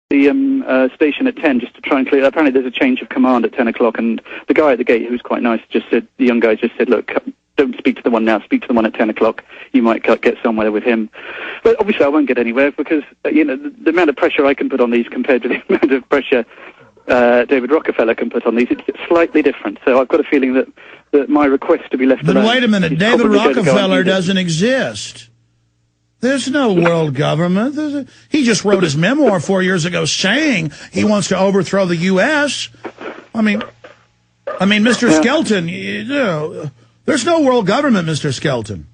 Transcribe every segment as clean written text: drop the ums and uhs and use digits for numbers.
the station at 10 just to try and clear. Apparently there's a change of command at 10 o'clock, and the guy at the gate, who's quite nice, the young guy just said, look, don't speak to the one now, speak to the one at 10 o'clock. You might get somewhere with him. But obviously I won't get anywhere because, the amount of pressure I can put on these compared to the amount of pressure David Rockefeller can put on these, it's slightly different. So I've got a feeling that my request to be left alone... But wait a minute, David Rockefeller doesn't exist. There's no world government. He just wrote his memoir 4 years ago saying he wants to overthrow the U.S. I mean, Mr. Skelton, there's no world government, Mr. Skelton.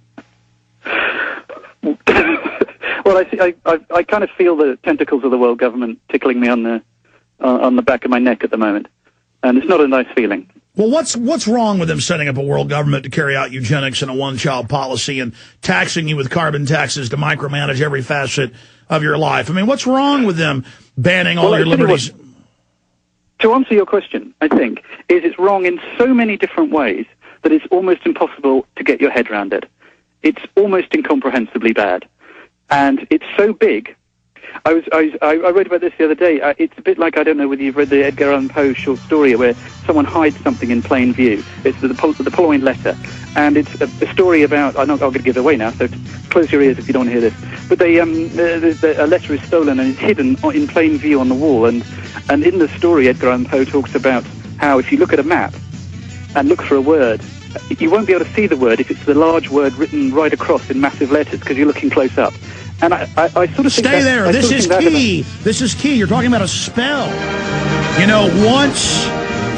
Well, I kind of feel the tentacles of the world government tickling me on the back of my neck at the moment, and it's not a nice feeling. Well, what's wrong with them setting up a world government to carry out eugenics and a one-child policy and taxing you with carbon taxes to micromanage every facet of your life? I mean, what's wrong with them banning all your liberties? To answer your question, I think, is it's wrong in so many different ways that it's almost impossible to get your head around it. It's almost incomprehensibly bad. And it's so big. I wrote about this the other day. It's a bit like, I don't know whether you've read the Edgar Allan Poe short story where someone hides something in plain view. It's the Pauline letter. And it's a story about, I'm going to give it away now, so close your ears if you don't want to hear this. But a letter is stolen and it's hidden in plain view on the wall. And in the story, Edgar Allan Poe talks about how if you look at a map and look for a word, you won't be able to see the word if it's the large word written right across in massive letters because you're looking close up. And I sort of think Stay there. This is key. This is key. You're talking about a spell. Once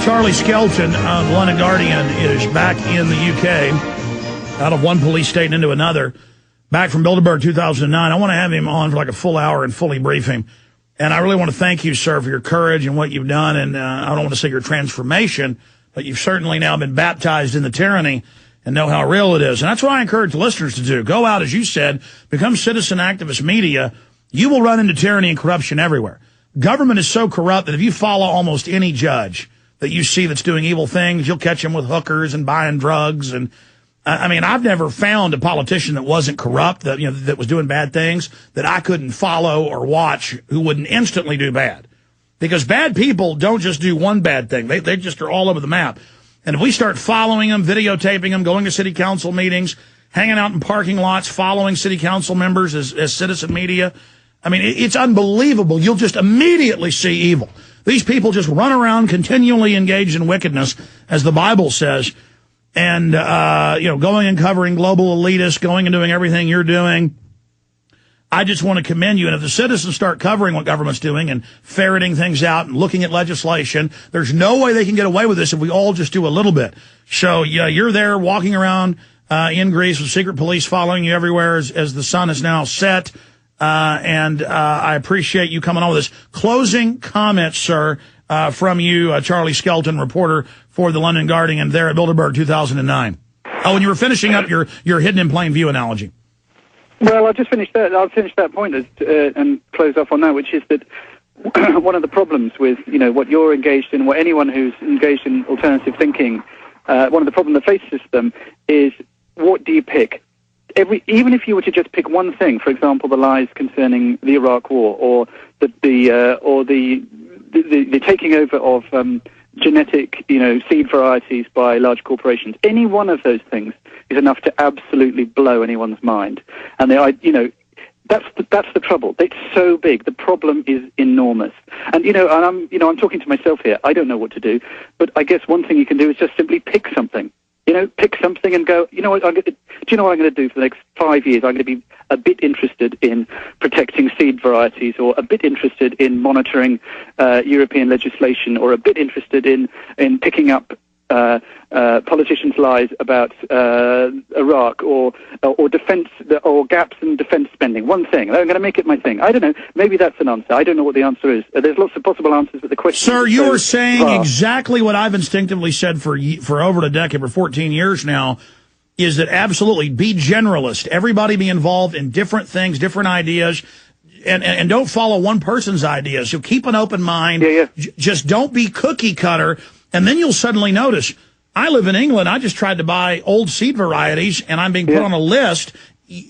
Charlie Skelton of London Guardian is back in the UK, out of one police state and into another, back from Bilderberg 2009, I want to have him on for like a full hour and fully brief him. And I really want to thank you, sir, for your courage and what you've done. And I don't want to say your transformation, but you've certainly now been baptized in the tyranny and know how real it is. And that's what I encourage listeners to do. Go out, as you said, become citizen activist media. You will run into tyranny and corruption everywhere. Government is so corrupt that if you follow almost any judge that you see that's doing evil things, you'll catch him with hookers and buying drugs. And I've never found a politician that wasn't corrupt, that was doing bad things, that I couldn't follow or watch, who wouldn't instantly do bad. Because bad people don't just do one bad thing. They just are all over the map. And if we start following them, videotaping them, going to city council meetings, hanging out in parking lots, following city council members as citizen media, it's unbelievable. You'll just immediately see evil. These people just run around continually engaged in wickedness, as the Bible says, and, going and covering global elitists, going and doing everything you're doing. I just want to commend you. And if the citizens start covering what government's doing and ferreting things out and looking at legislation, there's no way they can get away with this if we all just do a little bit. So, yeah, you're there walking around in Greece with secret police following you everywhere as the sun is now set. And I appreciate you coming on with this. Closing comments, sir, from you, Charlie Skelton, reporter for the London Guardian there at Bilderberg 2009. Oh, and you were finishing up your hidden in plain view analogy. Well, I'll just finish that. I'll finish that point and close off on that, which is that one of the problems with what you're engaged in, what anyone who's engaged in alternative thinking, one of the problems that faces them is, what do you pick? Even if you were to just pick one thing, for example, the lies concerning the Iraq War, or the taking over of genetic seed varieties by large corporations, any one of those things is enough to absolutely blow anyone's mind. And that's the trouble. It's so big. The problem is enormous. And I'm talking to myself here. I don't know what to do, but I guess one thing you can do is just simply pick something. Pick something and go, do you know what I'm going to do for the next 5 years? I'm going to be a bit interested in protecting seed varieties, or a bit interested in monitoring European legislation, or a bit interested in picking up politicians' lies about Iraq, or defense, or gaps in defense spending. One thing. I'm going to make it my thing. I don't know. Maybe that's an answer. I don't know what the answer is. There's lots of possible answers, but the question. Sir, you are saying exactly what I've instinctively said for over a decade, for 14 years now, is that absolutely be generalist. Everybody be involved in different things, different ideas. And don't follow one person's ideas. So keep an open mind. Yeah. Just don't be cookie cutter. And then you'll suddenly notice, I live in England. I just tried to buy old seed varieties, and I'm being put on a list.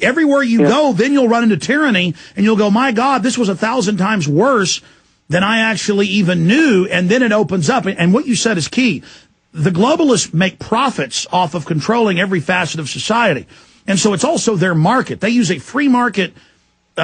Everywhere you go, then you'll run into tyranny, and you'll go, my God, this was 1,000 times worse than I actually even knew, and then it opens up. And what you said is key. The globalists make profits off of controlling every facet of society. And so it's also their market. They use a free market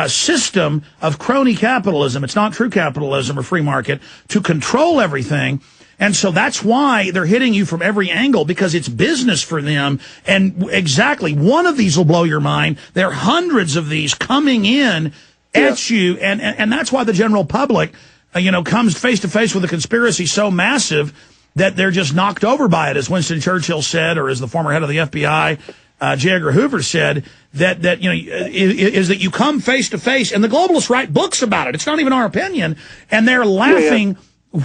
system of crony capitalism. It's not true capitalism or free market to control everything. And so that's why they're hitting you from every angle, because it's business for them. And exactly, one of these will blow your mind. There are hundreds of these coming in at you. And that's why the general public, comes face to face with a conspiracy so massive that they're just knocked over by it, as Winston Churchill said, or as the former head of the FBI, J. Edgar Hoover said, that you come face to face, and the globalists write books about it. It's not even our opinion, and they're laughing.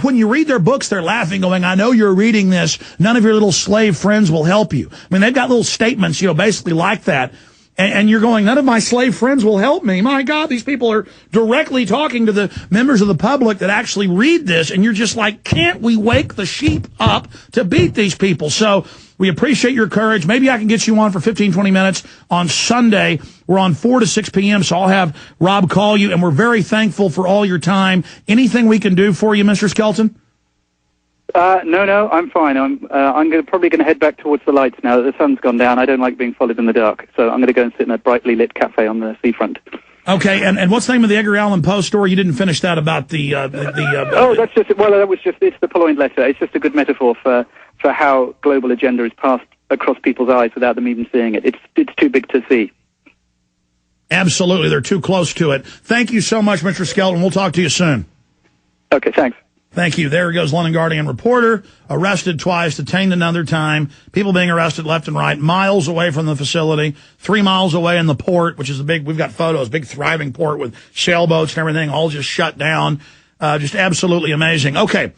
When you read their books, they're laughing, going, I know you're reading this. None of your little slave friends will help you. I mean, they've got little statements, basically like that. And you're going, none of my slave friends will help me. My God, these people are directly talking to the members of the public that actually read this. And you're just like, can't we wake the sheep up to beat these people? So we appreciate your courage. Maybe I can get you on for 15, 20 minutes on Sunday. We're on 4 to 6 p.m., so I'll have Rob call you. And we're very thankful for all your time. Anything we can do for you, Mr. Skelton? No, I'm fine. I'm probably going to head back towards the lights now that the sun's gone down. I don't like being followed in the dark, so I'm going to go and sit in a brightly lit cafe on the seafront. Okay, and what's the name of the Edgar Allan Poe story? You didn't finish that about the it's the Purloined Letter. It's just a good metaphor for how global agenda is passed across people's eyes without them even seeing it. It's too big to see. Absolutely, they're too close to it. Thank you so much, Mr. Skelton. We'll talk to you soon. Okay, thanks. Thank you. There goes London Guardian reporter, arrested twice, detained another time, people being arrested left and right, miles away from the facility, 3 miles away in the port, which is we've got photos, big thriving port with sailboats and everything, all just shut down. Just absolutely amazing. Okay.